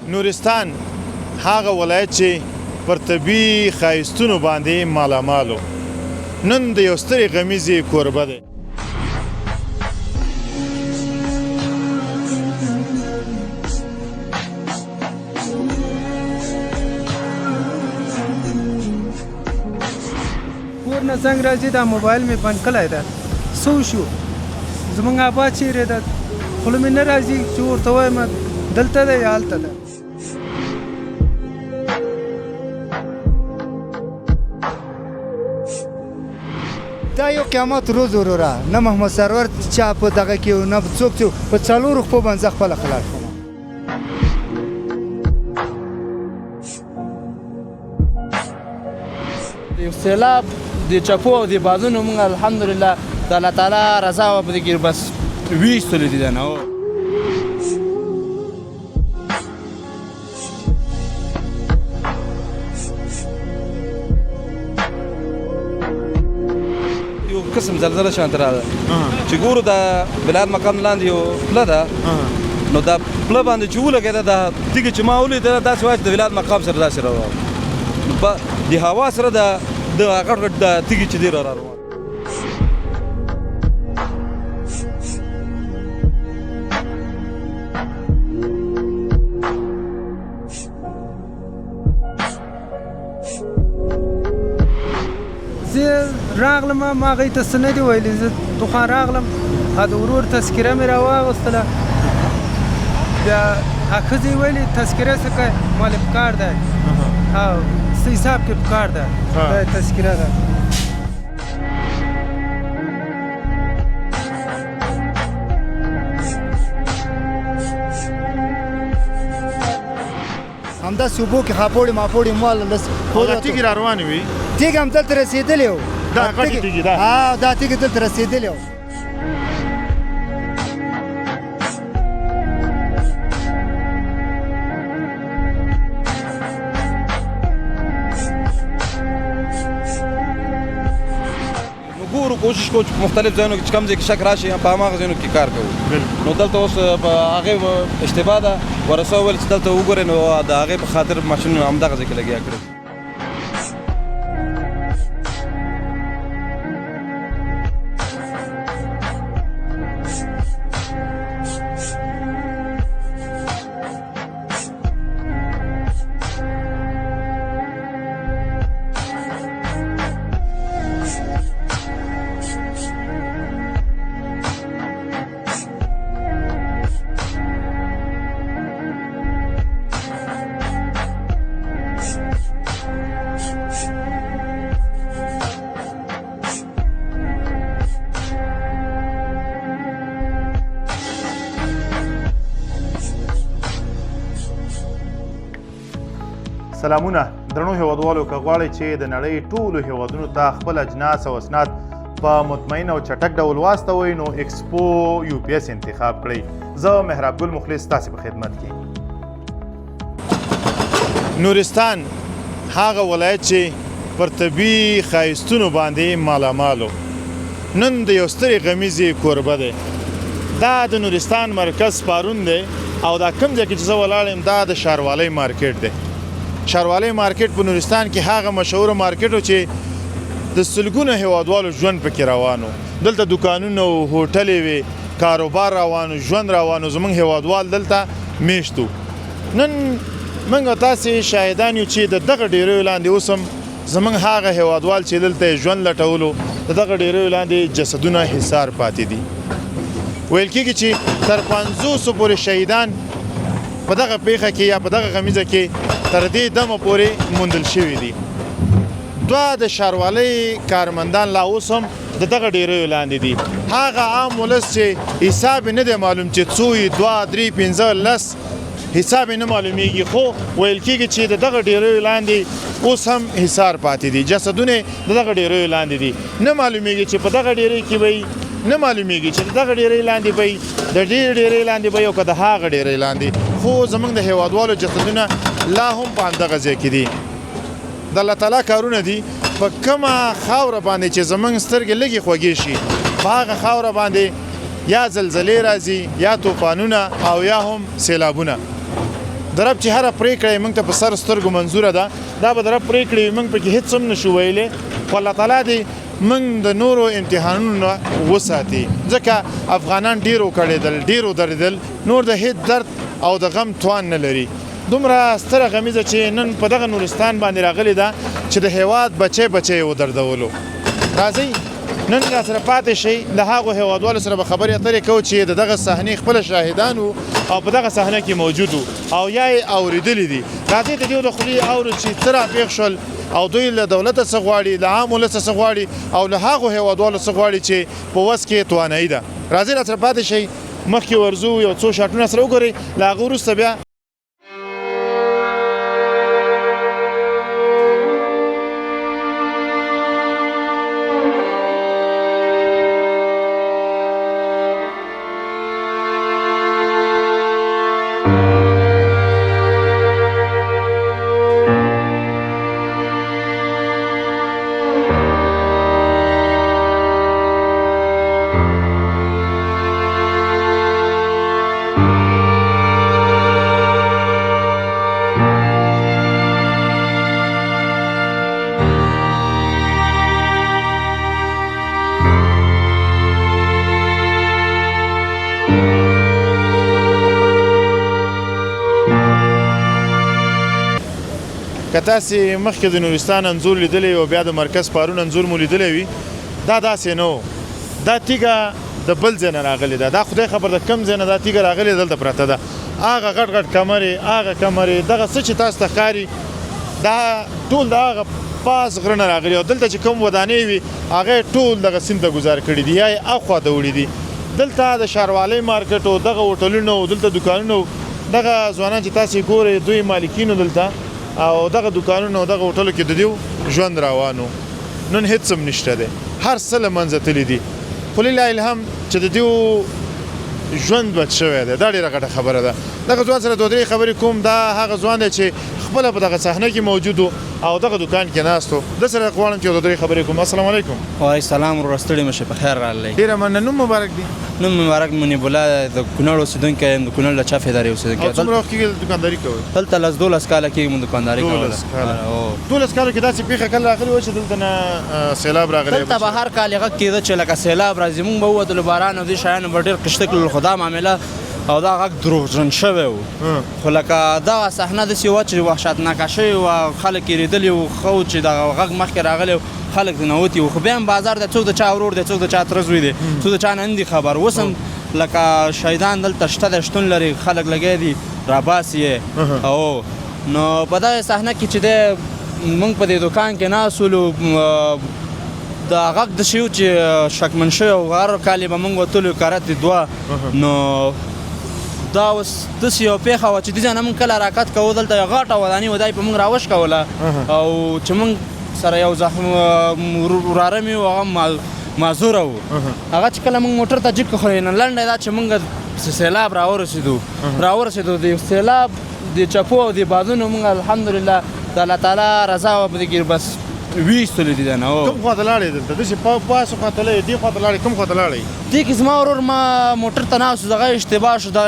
نورستان هغه ولایت چې پر طبیعي ښایستونو باندې مالامالو نن د یو سترې غمیزې کوربه دی. کور نه زنګ راځي دا موبایل مې بند کړی ده څه وشو زموږ ابا چیرې ده خوله مې نه راځي چې ورته وایم دلته ده یا هلته ده. دا یو قیامت روز وروره نه محمد سرور چا په دغه کې نه څوک چې په څلورو خپو باندې زه خپله خلاص کړم. یو سیلاب د چپو او د بادونو موږ الحمدلله د الله تعالی رضا په دې کې بس ویستلو دي نه یو قسم زلزله شانته راغله چې ګورو د بلاد مقام لاندې یو پله ده نو دا پله باندې چې ولګېده دا تیږه چې ما ولیده داسې وایي چې د بلاد مقام سره داسې راروان د هوا سره د غټ غټ د تیږې چې دی راروان. زه راغلم ما هغوی ته څه نه دي ویلي زه دکان راغلم د ورور تذکره مې راواغوستله بیا ښځې ویلې تذکره څه کوې مالې پکار دی او څه حساب کې پکار ده دا تذکره ده. همداسې اوبو کې خاپوړې ماپوړې مال او دا تیږې را روانې وي تیږه هم دلته رسېدلې وو دا غټې تیږې ده دا تیږه دلته رسېدلې وو. کوشش کوو چې مختلف ځایونو کې چې کوم ځای کې شک راشي په هماغه ځایونو کې کار کوو. نو دلته اوس په هغې اشتباه ده ورسه وویل چې دلته وګورئ نو د هغې په خاطر ماشینونه همدغه ځای کې لګیا کړي. سلامونه درنو هیوادوالو که غواړئ چې د نړۍ ټولو هیوادونو ته خپل اجناس او اسناد په مطمئن او چټک ډول واستوئ نو ایکسپو UPS انتخاب کړئ. زه محراب ګل مخلص ستاسې په خدمت کې. نورستان هغه ولایت چې پر طبیعي ښایستونو باندې مالامالو نن د یو سترې غمیزې کوربه دی. دا د نورستان مرکز پارون دی او دا کوم ځای کې چې زه ولاړ یم دا د ښاروالۍ مارکیټ دی. ښاروالۍ مارکیټ په نورستان کې هغه مشهوره مارکیټ و چې د سلګونو هیوادوالو ژوند پکې روانو. دلته دوکانونه و هوټلې وې کاروبار روانو ژوند روانو زموږ هیوادوال دلته میشت و. نن موږ تاسې شاهدان یو چې د دغه ډیریو لاندې اوس هم زموږ هغه هیوادوال چې دلته یې ژوند لټولو د دغه ډیریو لاندې جسدونه حصار پاتې دي. ویل کېږي چې تر 500 پورې شهیدان په دغه پیښه کې یا په دغه غمیزه کې تر دې دمه پورې موندل شوي دي. دوه د ښاروالۍ کارمندان لا اوس هم د دغه ډیریو لاندې دي. هغه عام ولس چې حساب یې نه دی معلوم چې څو یې 2 3 15 10 حساب یې نه معلومیږي خو ویل کېږي چې د دغه ډیریو لاندې اوس هم حصار پاتې دي. جسدونه د دغه ډیریو لاندې دي. نه معلومیږي چې په دغه ډیری کې به نه معلومیږي چې دغه ډیری لاندې به د ډیر ډیری لاندې به یو که د هغه ډیری لاندې خو زموږ د هیوادوالو جسدونه لا هم په همدغه ځای کې دي. د الله تعالی کارونه دي. په کومه خاوره باندې چې زموږ سترګې لږې خوږې شي په هغه خاوره باندې یا زلزلې راځي یا طوفانونه او یا هم سیلابونه. د رب چې هره پرېکړه موږ ته په سر سترګو منظوره ده دا به د رب پرېکړې موږ پکې هېڅ هم نشو ویلی خو الله تعالی دې موږ د نورو امتحانونو نه وساتي ځکه افغانان ډېرو کړېدل ډېرو درېدل نور د هېڅ درد او د غم توان نه لري دومره ستره غمیزه چې نن په دغه نورستان باندې راغلې ده چې د هېواد بچی بچی یې ودردولو راځئ نن را سره پاتې شئ د هغو هېوادوالو سره به خبرې اترې کوو چې د دغه صحنې خپله شاهدان وو او په دغه صحنه کې موجود وو او یا یې اورېدلي دي راځئ د دې د خولې اورو چې څه راپېښ شول او دوی له دولته څه غواړي له عام ولس څه غواړي او له هغو هېوادوالو څه غواړي چې په وس کې توانایي ده راځئ را سره پاتې شئ مخکې ورځو یو څو شاټونه سره وګورئ له هغه وروسته بیا که تاسې مخکې د نورستان انځور لیدلی او بیا د مرکز پارون انځور مو لیدلی وي دا داسې نه و دا تیږه د بل ځای نه راغلې ده دا خدای خبر د کوم ځای نه دا تیږه راغلې دلته پرته ده هغه غټ غټ کمرې هغه کمرې دغه څه چې تاسو ته ښکاري دا ټول د هغه پاس غره نه راغلي او دلته چې کوم ودانې وي هغه ټول دغه سیند ته ګزار کړي دي یا یې اخوا ته وړي دي دلته د ښاروالۍ مارکیټ او دغه هوټلونه او دلته دوکانونه دغه ځوانان چې تاسې ګورئ دوی مالکینو دلته او دغه دوکانونو او دغه هوټلو کې د دیو ژوند روانو نن هیڅ هم نشته دی هر څه له منځه تللي دي خو لله الحمد چې د دیو ژوند بچ شوی دی دا ډېره غټه خبره ده دغه ځوان سره دوه درې خبرې کوم دا هغه ځوان دی چې خپله په دغه صحنه کې موجود و او دغه دوکان کې ناست و ده سره غواړم چې یو دوه درې خبرې کوم السلام علیکم وعلیکم السلام وروره ستړي مه شئ په خیر راغلی ډېره مننه نوم مبارک دی نوم مبارک منیب الله د کونړ اوسېدونکی یم د کونړ د چا ادارې اوسېدونکی او څومره وخت کېږي دوکانداري کوئ دلته 12 کاله کېږي مونږ دوکانداري کوله 12 کالو کې داسې پېښه کله راغلې وه چې دلته نه سیلاب راغلی دلته به هر کال هغه کېده چې لکه سیلاب راځي مونږ به ووتلو باران او دې شیانو به ډېر قشته کړلو خو دا معامله او دا غږ دروغجن شوی و خو لکه دغه صحنه داسې وه چې وحشتناکه شوې وه خلک یې لیدلي وو ښه و چې دغه غږ مخکې راغلی خلک د نوتي وو خو بیا هم بازار دی څوک د چا ورور دی څوک د چا تره زوی دی څوک د چا نه دي خبر اوس هم لکه شهیدان دلته شته دی شتون لري خلک لګیا دي راباسي یې او نو په دغه صحنه کې چې دی موږ په دې دوکان کې ناست ولو د غږ د شی و چې شکمن شوی او هر کال به موږ وتلو کارت دي دوه نو دا اوس داسې یو پېښه وه چې دې ځای نه موږ کله حرکت کوو دلته یو غټه وداني وه دا یې په موږ راوشکوله او چې موږ سره یو زخم وراره مې و هغه معذوره و هغه چې کله موږ موټر ته جګ کړو خو لنډه دا چې موږ سیلاب راورسېدو د سیلاب د چپو او د بادونو موږ الحمدلله د الله تعالی رضا وه په دې کې بس ویستلو دي نه کوم خواته لاړې دلته داسې پاسو خواته لاړې دې خواته لاړې کوم خواته لاړې دې کې زما ورور ما موټر ته ناست دغه اشتباه شو دا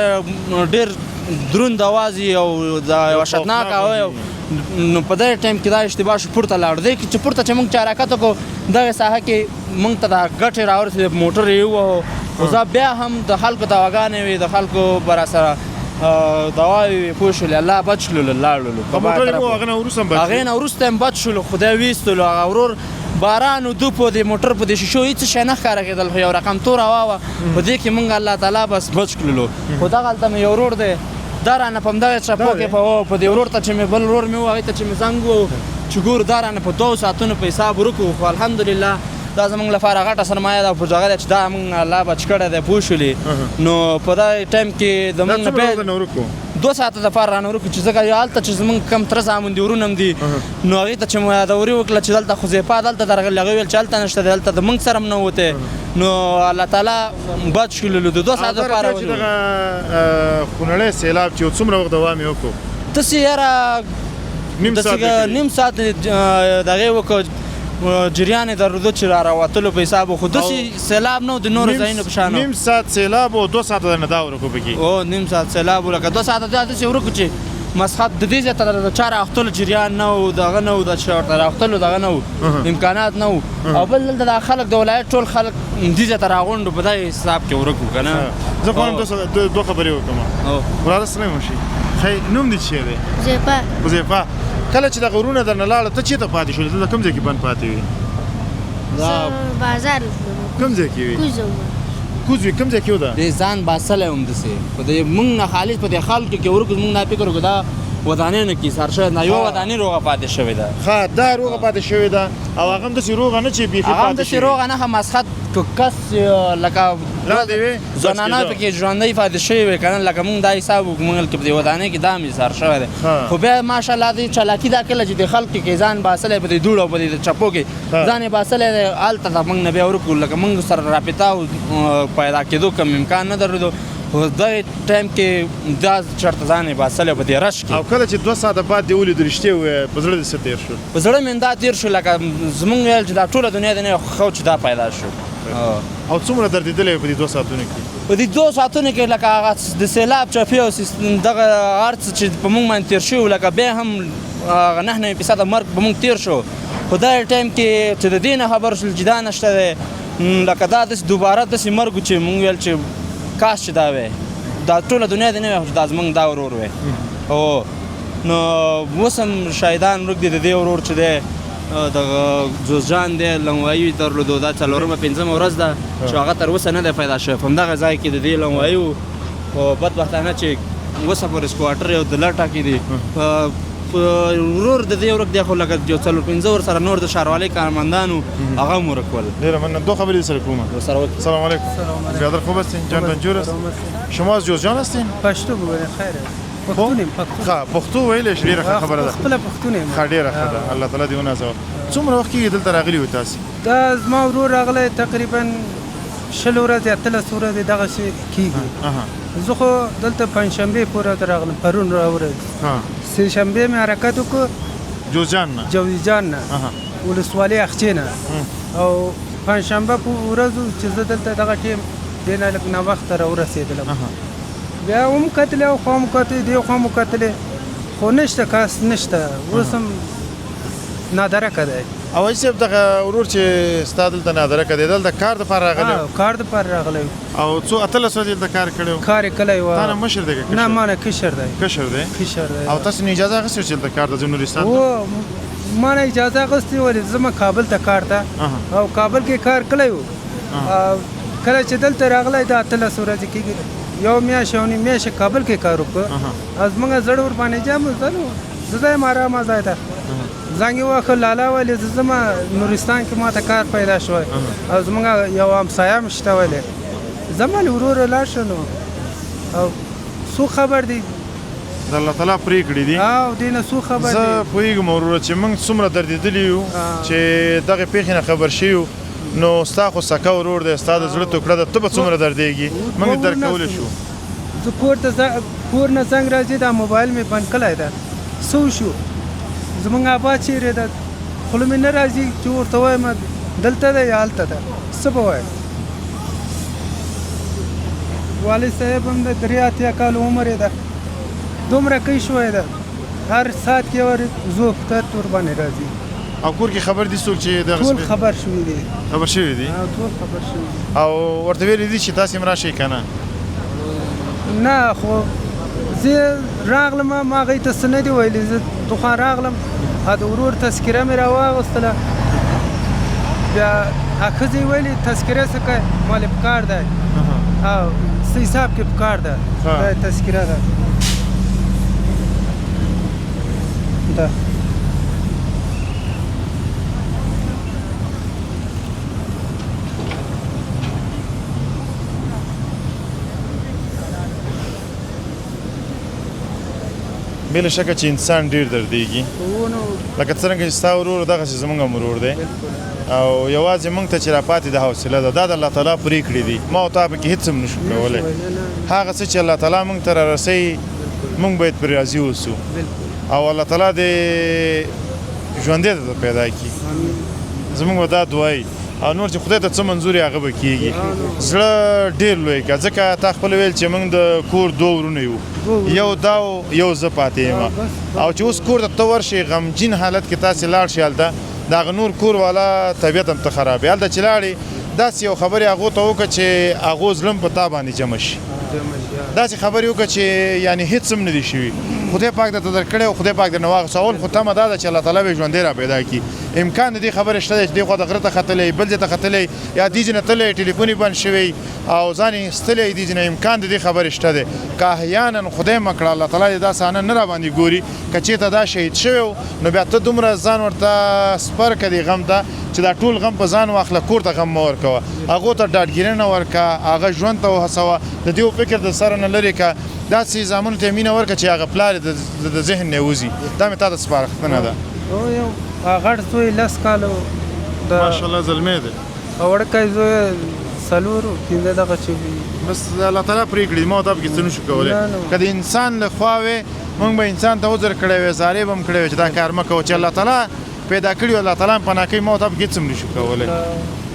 ډېر دروند اواز او دا وحشتناک نو په دغه ټایم کې دا اشتباه شو پورته لاړ دی چې پورته چې موږ چې حرکت وکړو دغه ساحه کې موږ ته دا ګټې راورسېدې موټر یې ووهو خو زه بیا هم د خلکو دواګانې وې د خلکو به راسره دواوې پوه شولې الله بچ کړلو لاړلو هغې نه وروسته هم بچ شولو خدای ویستلو هغه ورور باران و دوپ و د موټر په دې شیشو هېڅ شی نه ښکاره کېدل خو یو رقم تور هوا وه په دې کې موږ الله تعالی بس بچ کړلو خو دغلته مې یو ورور دی دا رانه په همدغه چپو کې په دې ورور ته چې مې بل ورور مې و هغې ته چې مې زنګ و چې ګورو دا رانه په 2 ساعتونو په حساب ورکړو خو الحمدلله دا زموږ لپاره غټه سرمایه ده په جګړه چې دا موږ الله بچ کړی دی پوه شولې نو په دغه ټایم کې د موږ نه بیا 2 ساعته دپاره رانه ورکړو چې ځکه هلته چې زموږ کم تره زامن دي ورونه هم دي نو هغې ته چې مو یادوري وکړه چې دلته خزیفه دلته درغلي هغې ویل چې هلته نشته دی هلته د موږ سره هم نه وتی نو الله تعالی بچ کړلو د 2 ساعته دپاره چې دغه خونړی سیلاب چې څومره وخت دوام یې وکړو داسې یاره نیم ساعت دغې وکړو جریان یې درلودو چې را راوتلو په حساب خو داسې سیلاب نه و د نورو ځایونو په شان نیم ساعت سیلاب او 2 ساعته درنه دا ورکو پکې او نیم ساعت سیلاب و لکه 2 ساعته دا داسې ورکو چې مسخط د دې ځای ته د چا راوختلو جریان نه و دغه نه و د چې ورته راوختلو دغه نه و امکانات نه و او بل دلته دا خلک د ولایت ټول خلک دې ځای ته راغونډ په دې حساب کې ورک وو که نه زه غواړم دوه خبرې وکړم وراره سلام وشي خی نوم دې څه دی حذیفه کله چې دغه ورونه درنه لاړه ته چېرته پاتې شولې ته د کوم ځای کې بند پاتې وې بازار کوم ځای کې وې کوز وي کوم ځای کې و ده دې ځان باسلی هم داسې په دې موږ نه خالص په دې خلکو کې ورکړو موږ دا فکر وکړو دا ودانۍ نه کیسار شوې نه یوه ودانۍ روغه پاتې شوې ده ښه دا روغه پاتې شوې ده او هغه هم داسې روغه نه چې بیخي هغه هم پاتې داسې شوې روغه نه ښه مسخط کس لکه لاندې وې ځوانانه پکې ژوندۍ پاتې شوي وې که نه لکه موږ دا حساب وکړو موږ کې په دې ودانۍ کې دا هم ایثار شوی دی خو بیا ماشاءالله دې چالاکي دا کله چې د خلکو کې ځان باسلی په دې دوړو او په دې چپو کې ځان یې باسلی دی هلته ته موږ نه بیا ورکړو لکه موږ سره رابطه پیدا کېدو کوم امکان نه درلودو خو دغې ټایم کې دا چېرته ځان یې باسلی په دې رش کې او کله چې 2 ساعته بعد دې ولیدو رښتیا ووایه په زړه دې څه تېر شو په زړه مې دا تېر شو لکه زموږ ویل چې دا ټوله دنیا د نه خو چې دا پیدا شو او څومره دردېدلی په دې 2 ساعتونو کې په دې 2 ساعتونو کې لکه هغه د سیلاب چپې او دغه هر څه چې په موږ باندې تېر شوي لکه بیا هم هغه 99% مرګ په موږ تېر شو خو دا ټایم کې چې د دې نه خبر شول چې دا نشته دی لکه دا داسې دوباره داسې مرګ و چې موږ ویل چې کاش چې دا وی دا ټوله دنیا دې نه وی دا زموږ دا ورور وی هو نو اوس هم شاهدان ورک دي د دې ورور چې دی دغه جوزجان دی لنوایي درلودو دا 4مه 5مه ورځ ده چې هغه تر اوسه نه دی پیدا شوی په همدغه ځای کې د دې لنوایي و خو بدبختانه چې اوسه پورې سکواټر یو د لټه کې دی ورور د دې ورک دی خو لکه یو 4-5 ور سره نور د ښاروالۍ کارمندانو هغه هم ورک ول ډېره مننه دو خبری سر کوم سلام علیکم برادر خوب هستین جان دنجور است شما از جوزجان هستین پښتو وګورئ خیر پښتون پښتو ویلې ډېره خبره ده خپل پښتون ډېره ښه ده الله تعالی دې ونازو څومره وخت کې دلته راغلي و تاسو دا زما ورور راغلی تقریبا 20 ورځې 13 ورځې دغه شی کیږي زه خو دلته پنجشنبې پورې راغلم پرون راورځ سه شنبه مې حرکت وکړ جوزجان نه ولسوالۍ اخچې نه او پنجشنبه په ورځ چې زه دلته دغه ټیم دې نه لږ ناوخته راورسېدلم بیا هم کتلې او خوا مو کتلې دې خوا مو کتلې خو نشته کاس نشته اوس هم نادرکه دی او صاحب دغه ورور چې ستا دلته نادرکه دی دلته کار دپاره راغلی کار دپاره راغلی او څو 18 ورځې دلته کار کړی کار یې کلی و تا نه مشر دی نه ما نه کشر دی او تاسو نه اجازه اخیستې چې دلته کار ته ځو نورستان ته ما نه اجازه اخیستې ولې زه کابل ته کار ته او کابل کې کار کلی و کله چې دلته راغلی دا 18 ورځې کېږي یو میاشت او نیم میاشت کابل کې کار وکړ از موږ زړه ور باندې جام زه ځایم آرامه ځای ته زنګ یې واخه لالا ویلې زه ځم نورستان کې ما ته کار پیدا شوی او زموږ یو همسایه هم شته ویلې زما ورور لاړ شه نو او څو خبر دی د الله تعالی پرېکړې دي او دې نه څو خبر دی زه پوهېږم وروره چې موږ څومره دردېدلي یو چې دغې پېښې نه خبر شوي یو نو ستا خو سکه ورور دی ستا د زړه ټوکړه ده ته به څومره دردېږي موږ یې درک کولی شو زه کور نه زنګ راځي دا موبایل مې بند کړی ده څه وشو زمونږ ابا چیرې ده خوله مې نه راځي چې ورته وایم دلته ده یا هلته ده څه به وایم والد صاحب هم د 83 کال عمر یې ده دومره کوي شوی ده هر ساعت کې ور زو فتر ور باندې راځي او کور کې خبر دي څوک چې دغه ټول خبر شوي دي ټول خبر شوي او ورته ویلي دي چې تاسې هم راشئ که نه نه خو زه راغلم ما هغې ته څه نه دي ویلي زه دخان راغلم د ورور تذکره مې راواغوستله بیا ښځې ویلي تذکره څه کوې مالې پکار دی او څه حساب کې پکار ده دا تذکره ده ده بله شکه چې انسان ډېر دردېږي لکه څرنګه چې ستا ورور دغسې زموږ هم ورور دی او یوازې موږ ته چې راپاتې د حوصله ده دا د الله تعالی پرېکړې دي ما او تا پکې هېڅ هم نشو کولی هغه څه چې الله تعالی موږ ته رارسوي موږ باید پرې راضي اوسو او الله تعالی دې ژوندی ته پیدا کړي زموږ به دا دعا او نور چې خدای ته څه منظور هغه به کېږي زړه ډېر لوی که ځکه تا خپل ویل چې موږ د کور دوه ورونه یو یو دا یو زه پاتې یم او چې اوس کور ته ته ورشې غمجین حالت کې تاسې لاړ شې هلته د هغه نور کور والا طبیعت هم ته خرابوي هلته چې لاړې داسې یو خبرې هغو ته وکړه چې هغو زړه په تا باندې جمع شي داسې خبرې وکړه چې یعنې هېڅ هم نه دي شوي خدای پاک درته درکړی او خدای پاک درنه واخیست اول خو تمه دا ده چې الله تعالی به ژوندی را پیدا کړي امکان د دې خبرې شته دی چې دې خوا د غره ته ختلی بل ځای ته ختلی یا دې ځای نه تللی ټلیفون یې بند شوی او ځان یې ایستلی دې ځای نه امکان د دې خبرې شته دی که احیانا خدای مه کړه الله تعالی دې دا سانه نه را باندې ګوري که چېرته دا شهید شوی و نو بیا ته دومره ځان ورته سپر کړې غم ته چې دا ټول غم په ځان واخله کور ته غم مه ورکوه هغو ته ډاډګیرنه ورکړه هغه ژوند ته وهڅوه د دې فکر د سره نه لرې کړه داسې زامنو ته یې مینه ورکړه چې هغه پلار د ذهن نه وځي دا مې تا ته سپارښتنه ده یو غټ زوی 10 کالو ماشاءالله زلمی دی او وړکی زوی څلورو پنځه دغه چې بس الله تعالی پرې کړي ما ته پکې څه نشو کولی که د انسان له خوا وې موږ به انسان ته عذر کړی وی زارې به هم کړی وی چې دا کار مه کوه چې الله تعالی پیدا کړي او الله تعالی هم پناه کوي ما ته پکې هېڅ هم نشو کولی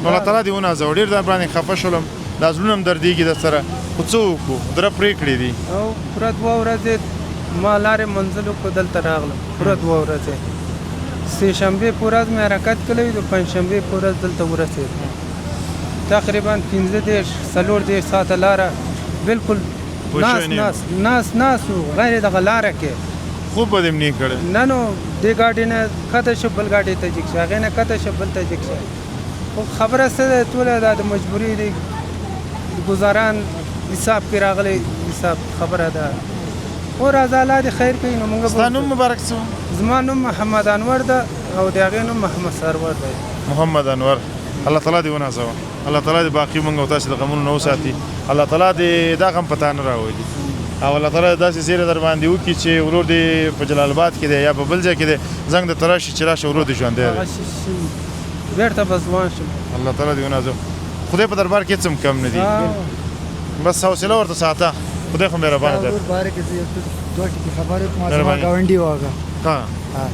نو الله تعالی دې ونازوه ډېر در باندې خفه شولم دا زړونه هم دردېږي در سره خو څه وکړو دره پرېکړې دي او پوره 2 ورځې ما لارې منزل وکړو دلته راغلم پوره 2 ورځې سه شنبې په ورځ مې حرکت کړی د پنجشنبې په ورځ دلته ورسېدم تقریبا 15-14 ساعته لاره بالکل ناس غیر دغه لاره کې خوب به دې هم نه کړی نه نو دې ګاډي نه کته شو بل ګاډي ته جګ شو هغې نه کته شو بل ته جګ شو خو خبره څه ده ټوله دا د مجبوري د ګزاران حساب کې راغلی حساب خبره ده او راځه الله دې خیر کوي نو موږ ستا نوم مبارک څه زما نوم محمد انور ده او د هغې نوم محمد سرور دی محمد انور الله تعالی دې ونازوه الله تعالی دې باقي موږ او تاسې د غمونو نه وساتي الله تعالی دې دا غم په تا نه راولي او الله تعالی داسې زیری در باندې وکړي چې ورور دې په جلال آباد کې دی یا په بل ځای کې دی زنګ درته راشي چې راشه ورور دې ژوندی دی بېرته به ځوان شم الله تعالی دې ونازوه خدای په دربار کې هېڅ هم کم نه دي بس حوصله ورته ساته خدای خو مهربانه ده باره کې یو دوه ټکي خبرې کوم زما ګاونډي واغه ها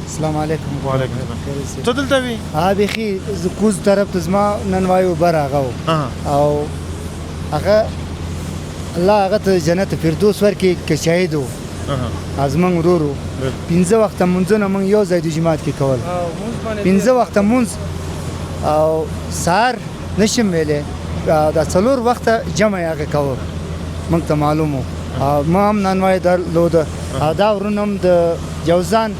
السلام علیکم وعلیکم السلام ته دلته وي ها بيخي کوز طرف ته زما نن وایو بر هغه او هغه الله هغه ته جنت فردوس ورکړي که شهید و از موږ ورورو 15 وخته مونځونه موږ یو ځای د جماعت کې کول 15 وخته مونځ او سهار نشم ویلی دا 4 وخته جمع هغه کوو موږ ته معلوم و ما هم نانوای درلوده دا ورونه هم د جوزان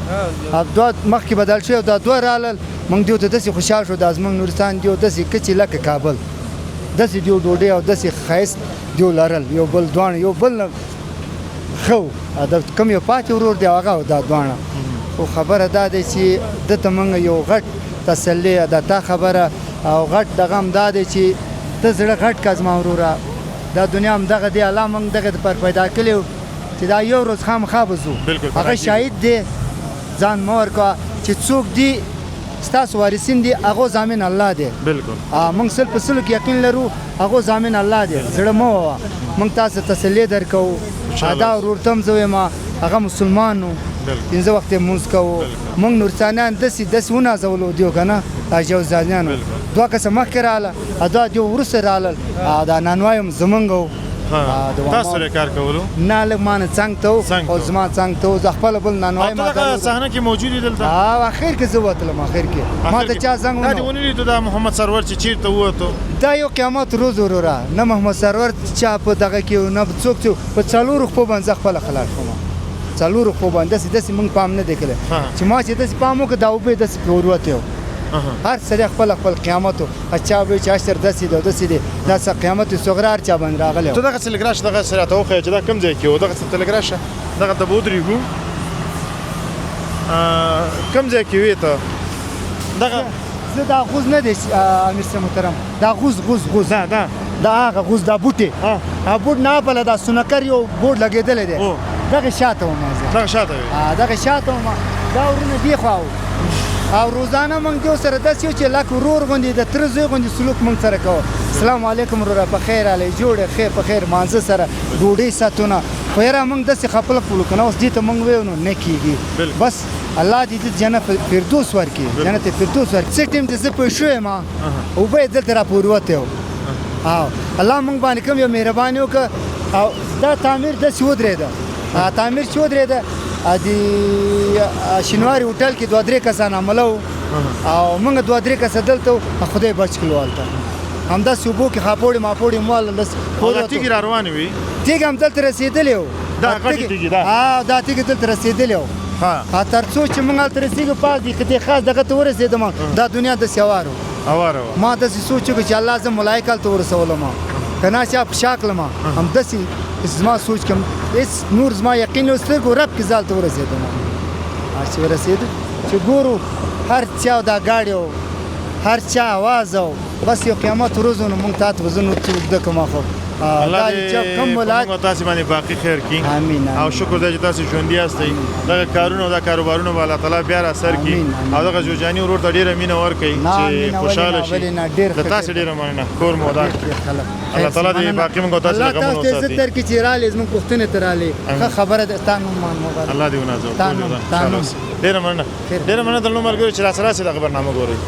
دوه مخکې بدل شوی او دا دوه رالل موږ دیو ته داسې خوشحال شو دا زموږ نورستان دیو داسې کچې لکه کابل داسې دیو ډوډۍ او داسې ښایست دیو لرل یو بل دواړه یو بل ښه د کوم یو پاتې ورور دی هغه دا دواړه خو خبره دا دی چې دته موږ یو غټ تسلي ده تا خبره او غټ دغه هم دا دی چې ته زړه غټ که زما وروره دا دنیا هم دغه دی الله موږ دغه پر پیدا کړی و چې دا یو ورځ خامخا به ځو هغه شاهد دی ځان مه ورکوه چې څوک دی ستاسو وارثین دي هغو ضامن الله دی بالکل موږ سل په سلو کې یقین لرو هغو ضامن الله دی زړه مه ووه موږ تاسو تسلي درکوو دا ورور ته هم زه وایم هغه مسلمان و 15 وخت یې مونځ کوو موږ نورستانیان داسې ونازولو دیو که نه دا جوزجانیانو دوه کسه مخکې راغله دا دیو وروسته رالل دا نانوای هم زمونږ و تاسو سره کار کولو نه لږ ما نه څنګ ته و او زما څنګ ته و زه خپله بل نانوای ما ته صحنه کې موجود یې دلته اخر کې زه وتلم اخر کې ما ته چا زنګ دا دې ونه لیدو دا محمد سرور چې چېرته ووتو دا یو قیامت روز وروره نه محمد سرور چا په دغه کې نه څوک چې په 4 خپو باندې زه خپله خلاص شوم 4 خپو باندې داسې موږ پام نه دی کړی چې ما چې داسې پام وکړ دا اوبه داسې پرې وروتې و هر سړی خپل قیامت و چا به چې اشتر داسې دی داسې دی دا څه قیامت صغرا هر چا باندې راغلی ته دغسې لږ راشه دغسې راته وښیه چې دا کوم ځای کې و دغسې ته لږ راشه دغه ته به ودرېږو کوم ځای کې وې ته دغه زه دا غوز نه دی امیر صاحب محترم دا غوز دا هغه غوز دا بوټې هغه بوټ نه پله دا سنکر یو بوټ لګېدلی دی دغه شاته وم زه دغه شاته وې دغه شاته وم دا ورونه دې خوا و او روزانه موږ یو سره داسې یو چې لکه ورور غوندې د تره زوی غوندې سلوک موږ سره کوو السلام علیکم وروره په خیر راغلی جوړې خیر په خیر مانځه سره ډوډۍ ساتونه خو یاره موږ داسې خپله خپلو که نه اوس دې ته موږ ویو نو نه کېږي بس الله دې دې جنت فردوس ورکړي جنت فردوس ورکړي څه ټیم چې زه پوه شوی یم اوبه یې دلته راپورې وتی و الله موږ باندې کوم یو مهرباني وکړه او دا تعمیر داسې ودرېده تعمیر چې ودرېده د شینواري هوټل کې 2-3 کسان عمله وو او موږ 2-3 کسه دلته وو خدای بچ کړو هلته همداسې اوبو کې خاپوړې ماپوړې مواله لس دا تیږې را روانې وي تیږې هم دلته رسېدلې وو دا غټې تیږې دا تیږې دلته رسېدلې وو تر څو چې موږ هلته رسېږو پاس دې خطې خاص دغه ته ورسېدم دا دنیا داسې هواره وه ما داسې سوچ وکړو چې الله زه ملایکه هلته ورسولم که نه چا په شا کړم همداسې زما سوچ کوم هېڅ نور زما یقین و سترګو رب کې زه هلته ورسېدم چې ورسېدو چې ګورو هر چا دا ګاډی و هر چا اواز و بس یو قیامت ورځ نو موږ تا ته به زه نور څه اوږده کړم خو الله دې موږ تاسې باندې باقي خیر کړي امین او شکر دی چې تاسې ژوندي یاستئ دغه کارونه او دا کاروبارونه به الله تعالی بیا را سر کړي او دغه جوجاني ورور ته ډېره مینه ورکوئ چې خوشحاله شي د تاسې ډېره مننه کور مو ودان الله تعالی دې باقي موږ تاسې له غمونو وساتي الله تاسو عزت درکړي چې رالې زموږ پوښتنې ته رالې ښه خبره ده ستا نوم مبارک الله دې ونازو ډېره مننه ډېره مننه درنو ملګرو چې راسره راسئ دا خبرنامه ګورئ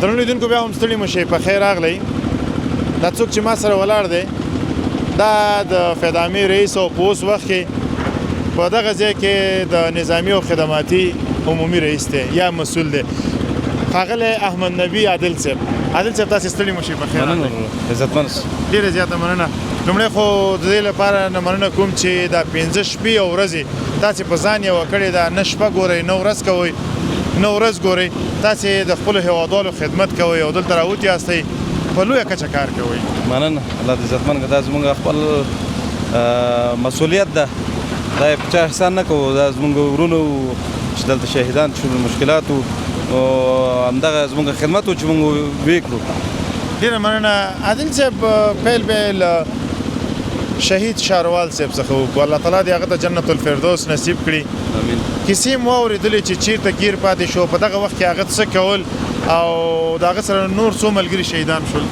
درنو لیدونکو بیا هم ستړي مه شئ په خیر راغلی دا څوک چې ما سره ولاړ دی دا د فدامي رئیس او په اوس وخت کې په دغه ځای کې د نظامي او خدماتي عمومي رئیس دی یا مسؤل دی ښاغلی احمد نبي عادل صاحب عادل صاحب تاسې ستړي مه شئ په خیر راغلی عزتمن ډېره زیاته مننه لومړی خو د دې لپاره نه مننه کوم چې دا 5 شپې او ورځې تاسې په ځان یوه کړې ده نه شپه ګورئ نه ورځ کوئ نه ورځ ګورئ تاسې د خپلو هېوادوالو خدمت کوئ او دلته راوتي یاستئ په لویه کچه کار کوئ مننه الله دې عزتمن کړه دا زموږ خپل مسؤلیت ده دا یې په چا احسان نه کوو دا زموږ ورونو چې دلته شهیدان شول مشکلاتو او همدغه زموږ خدمت و چې موږ ویې کړو ډېره مننه عادل صاحب پیل شهید شاروال صاحب څخه وکړو الله تعالی دې هغه ته جنت الفردوس نصیب کړي امین کیسې مو واورېدلې چې چیرته گیر پاتې شو په دغه وخت کې هغه څه کول او د هغه سره نور څو ملګري شهیدان شول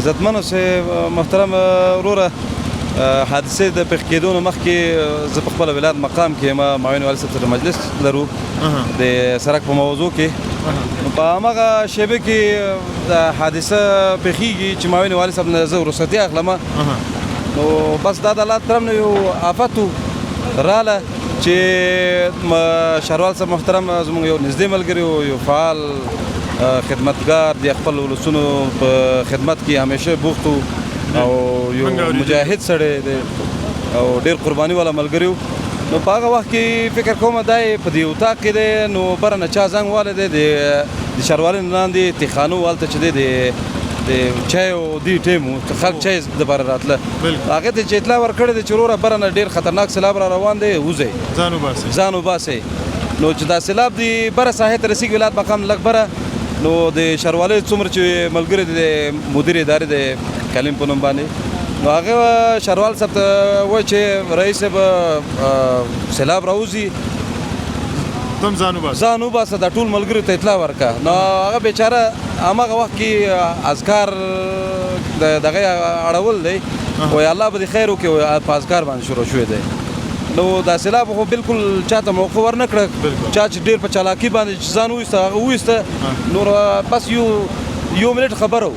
عزتمنو چې محترم وروره حادثې د پېښ کېدو نه مخکې زه په خپله ولایت مقام کې ما معاون والي صاحب سره مجلس لرو د سړک په موضوع کې نو په هماغه شیبه کې د حادثه پېښېږي چې معاون والي صاحب نه زه رخصتي اخلم نو بس دا د الله طرف نه یو آفت راله چې شاروال صاحب محترم زموږ یو نږدې ملګری و یو فعال خدمتګار د خپل ولسونو په خدمت کې همیشه بوخت و او یو مجاهد سړی دی او ډېر قرباني والا ملګری و نو په هغه وخت کې فکر کوم دا په دې اتاق کې دی نو بره نه چا زنګ والی دی د شاروالۍ نه لاندې تخانو هلته چې دی د چای او دې ټیم و خلک چای دپاره راتله هغې ته چې اطلاع ورکړې ده چې وروره بره نه ډېر خطرناک سیلاب را روان دی وځئ ځان وباسئ نو چې دا سیلاب د بره ساحې ته رسېږي ولایت مقام لږ بره نو د شاروالۍ څومره چې ملګري دي د مدیر ادارې د کلیم په نوم باندې نو هغه شاروال صاحب ته وایي چې رئیس صاحب سیلاب راوځي تم ځان وباسه دا ټول ملګرو ته اطلاع ورکړه نو هغه بیچاره هماغه وخت کې اذکار دغه اړول دی وایي الله به دې خیر وکړي په اذکار باندې شروع شوی دی نو دا سیلاب خو بالکل چاته موقع ورنه کړه چا چې ډېر په چالاکي باندې ځان وویسته هغه وویسته نور بس یو منټ خبره و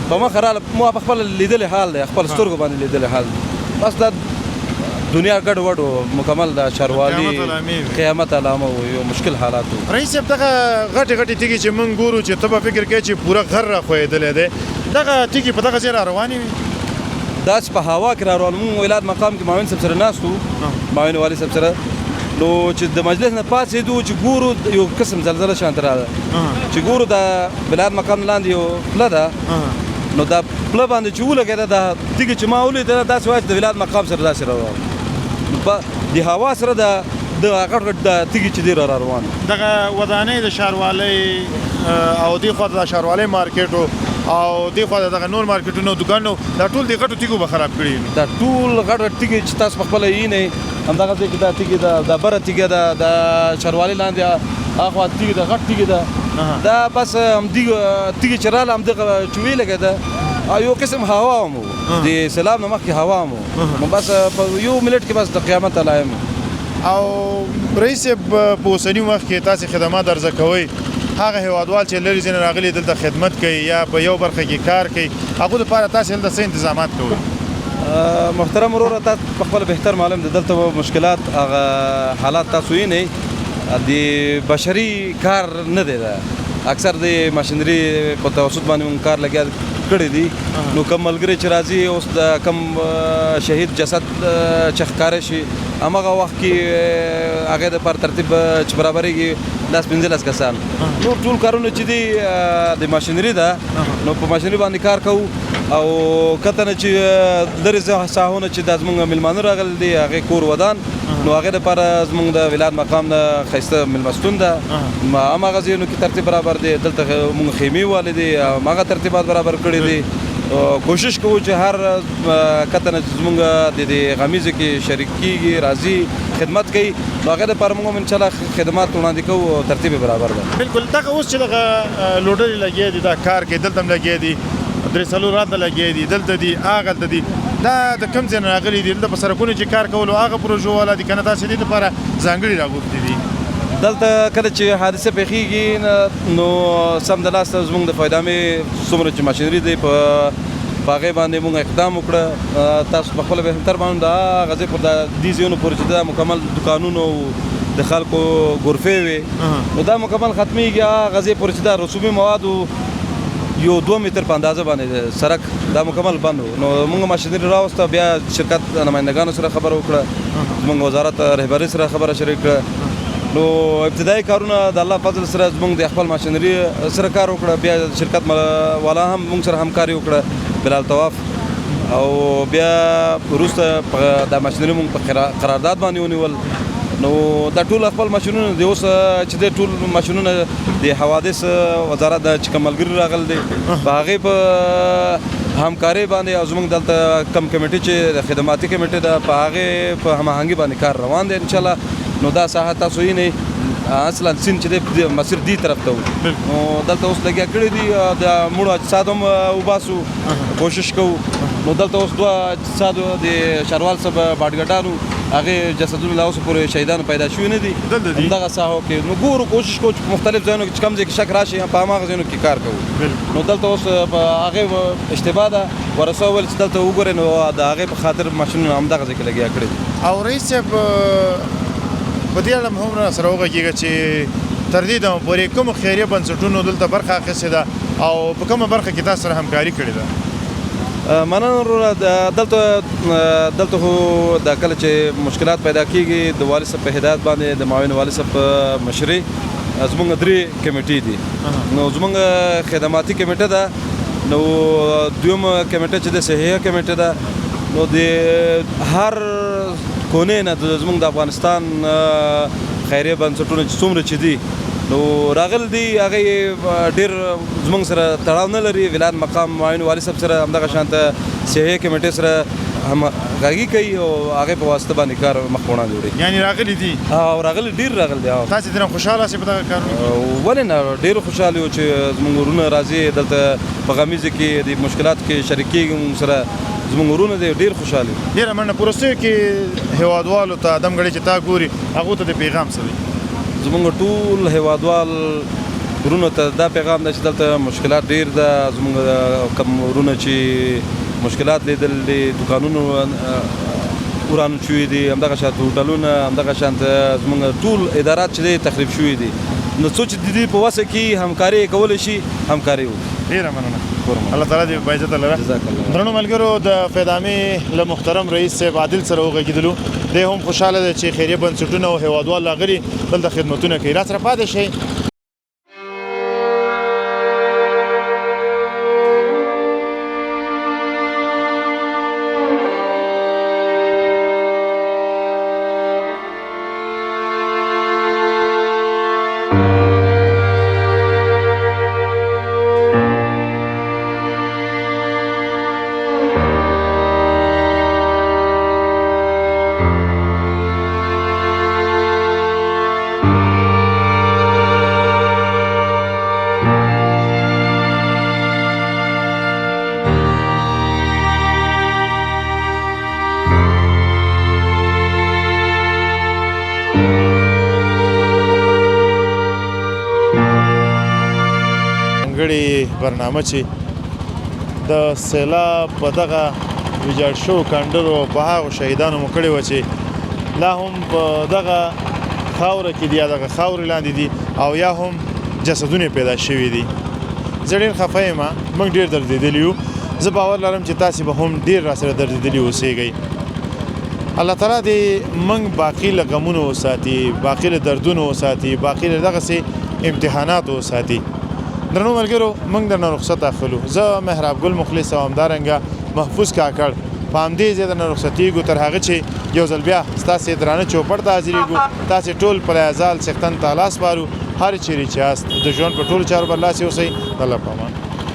په مخه راله ما په خپل لیدلی حال دی خپل سترګو باندې لیدلی حال دی بس دا دنیا ګډ وډ مکمل د چاروالي قیامت علامه و یو مشکل حالات و رئیس صاحب دغه غټې غټې تیږې چې موږ ګورو چې ته به فکر کوې چې پوره غر راښویېدلی دی دغه تیږې په دغه ځای را روانې وي دا چې په هوا کې را روان مونږ ولایت مقام کې معاون صاحب سره ناست وو معاون والي صاحب سره نو چې د مجلس نه پاڅېدو چې ګورو یو قسم زلزله شانته راغله چې ګورو د ولایت مقام لاندې یو پله ده نو دا پله باندې چې ولګېده دا تیږې چې ما ولیدله داسې وایي چې د ولایت مقام سره داسې را روان د هوا سره د غټ غټ د تیږې چې دی را روان دغه ودانۍ د ښاروالۍ او دې خوا د ښاروالۍ مارکېټ او دې خوا دغه نور مارکېټونو دوکانونو دا ټول د غټو تیږو به خراب کړي دا ټول غټ غټ تیږې چې تاسو په خپله یینئ همدغه ځای کې دا تیږې دا بره تیږه ده د ښاروالۍ لاندې هاخوا تیږې ده غټ تیږې ده دا بس همدغه تیږې چې راله همدغه چوي لګېده او یو قسم هوا هم و د سیلاب نه مخکې هوا هم و بس په یو منټ کې بس د قیامت علایم او رئیس صاحب په اوسني وخت کې تاسې خدمات عرضه کوئ هغه هیوادوال چې لرې ځینې راغلي دلته خدمت کوي یا په یو برخه کې کار کوي هغو دپاره تاسې هلته څه انتظامات کوئ محترم وروره تاسو په خپله بهتر معلوم دی دلته مشکلات هغه حالات تاسو وینئ د بشري کار نه دی ده اکثر د ماشینري په توسط باندې مونږ کار لګیا کړی دي نو کم ملګري چې راځي اوس د کم شهید جسد چې ښکاره شي هماغه وخت کې هغې دپاره ترتیب چې برابرېږي 10-15 کسان نور ټول کارونه چې دي د ماشینري ده نو په ماشینري باندې کار کوو او کته نه چې لرې ساحونه چې دا زموږ میلمانه راغلي دي هغې کور ودان نو هغې دپاره زموږ د ولایت مقام نه ښایسته میلمستون ده هماغه ځایونو کې ترتیب برابر دی دلته مونږ خیمې والې دي هماغه ترتیبات برابر کړي دي کوشش کوو چې هر کته نه چې زموږ د دې غمیزو کې شریک کېږي راځي خدمت کوي نو هغې دپاره مونږ هم انشاءالله خدمات وړاندې کوو او ترتیب برابر ده بلکل دغه اوس چې دغه لوډرې لګیا دي دا کار کوي دلته هم لګیا دي درې څلور راته لګیا دي دلته دي هغلته دي دا د کوم ځای نه راغلي دي دلته په سړکونو چې کار کولو هغه پروژو والا دي که نه تاسې دې دپاره ځانګړي راغوښتي دي دلته کله چې حادثه پیښیږي نو سمدلاسه زموږ د فایدامې څومره چې ماشینري دی په هغې باندې موږ اقدام وکړه تاسو په خپله بهتر باندې د هغه ځای پر دې ځایونو پورې چې دا مکمل دوکانونو د خلکو ګرفې وې نو دا مکمل ختمیږي هغه ځای پورې چې دا رسوبي موادو یو 2 متر په اندازه باندې سړک دا مکمل بند و نو موږ ماشینري راوسته بیا شرکت نمایندګانو سره خبره وکړه زموږ وزارت رهبرۍ سره خبره شریک کړه نو ابتدایي کارونه د الله فضل سره زموږ د خپل ماشینري سره کار وکړه بیا شرکت والا هم موږ سره همکاري وکړه بلال طواف او بیا وروسته دا ماشینري موږ په قرارداد باندې ونیول نو دا ټول خپل ماشینونه دي اوس چې د ټول ماشینونه د حوادث وزارت د چې کوم ملګري راغلي دي په هغې په همکارۍ باندې او زموږ دلته کم کمیټې چې د خدماتي کمیټې ده په هغې په هماهنګي باندې کار روان دی انشاءالله نو دا ساحه تاسو وینئ اصلا سیند چې دی مسیر دی طرف ته و نو دلته اوس لګیا کړي دي د مړو اجساد هم وباسو کوشش کوو نو دلته اوس 2 اجساد د ښاروال صاحب باډګټانو هغې جسدونه لا اوسه پورې شهیدانو پیدا شوي نه دي همدغه ساحو کې نو ګورو کوشش کوو چې په مختلف ځایونو کې چې کوم ځای کې شک راشي په هماغه ځایونو کې کار کوو نو دلته اوس په هغې اشتباه ده ورسه وویل چې دلته وګورئ نو د هغې په خاطر ماشینونه همدغه ځای کې لګیا کړي دي او رئیس صاحب په دې اړه هم را سره وغږېږه چې تر دې دمه پورې کومو خیریه بنسټونو دلته برخه اخیستې ده او په کومه برخه کې تاسو سره همکاري کړې ده مننه وروره دلته خو دا کله چې مشکلات پیدا کېږي د والي صاحب په هدایت باندې د معاون والي صاحب په مشرۍ زموږ 3 کمیټې دي نو زموږ خدماتي کمیټه ده نو دویم کمیټه چې د صحیحه کمیټه ده نو د هر کونې نه زموږ د افغانستان خیریه بنسټونه چې څومره چې دي نو راغل دي هغې ډېر زموږ سره تړاو نه لري ولایت مقام معاون والي صاحب سره همدغه شانته صحیحه کمیټې سره همغږي کوي او هغې په واسطه باندې کار مخ په وړاندې وړي یعنې راغلي دي او راغلي ډېر راغلي دي تاسې دې نه خوشحاله یاستئ په دغه کارونو ولې نه ډېر خوشحاله یو چې زموږ ورونه راځي دلته په غمیزو کې د مشکلاتو کې شریک کېږي موږ سره زموږ ورونه دی ډېر خوشحاله ډېره مننه په وروستیو کې هیوادوالو ته دمګړی چې تا ګوري هغو ته د پیغام څه دی زموږ ټول هیوادوال ورونو ته دا پیغام دی چې دلته مشکلات ډېر ده زموږ کم ورونه چې مشکلات لیدل دي دوکانونو وران شوي دي همدغه شانت هوټلونه همدغه شانت زموږ ټول ادارات چې دی تخریب شوي دي نو څو چې د دې په وسه کې همکاري کولی شي همکاري وکړي ډېره مننه الله تعالی دې باعزته لره درنو ملګرو د فدامې له محترم رئیس صاحب عادل سره وغږېدلو دی هم خوشحاله دی چې خیریه بنسټونه او هیوادوال راغلي دلته خدمتونه کوي راسره پاتې شئ برنامه چې د سیلاب په دغه ویجاړ شوو کانډرو په هغو شهیدانو مو کړې وه چې لا هم په دغه خاوره کې دي یا دغه خاورې لاندې دي او یا هم جسدونه پیدا شوي دي زه ډېر خفه یم موږ ډېر دردېدلي یو زه باور لرم چې تاسې به هم ډېر راسره دردېدلي اوسېږئ الله تعالی دې موږ باقي له غمونو وساتي باقي له دردونو وساتي باقي له دغسې امتحاناتو وساتي درنو ملګرو موږ درنه رخصت اخلو زه محراب ګل مخلص او همدارنګه محفوظ کاکړ په همدې ځای درنه رخصتېږو تر هغه چې یو ځل بیا ستاسې درانه چوپړ ته حاضرېږو تاسې ټول په لیازال څښتن ته لاس بارو هر چیرې چې یاست د ژوند په ټولو چارو برلاسې اوسئ د الله په امان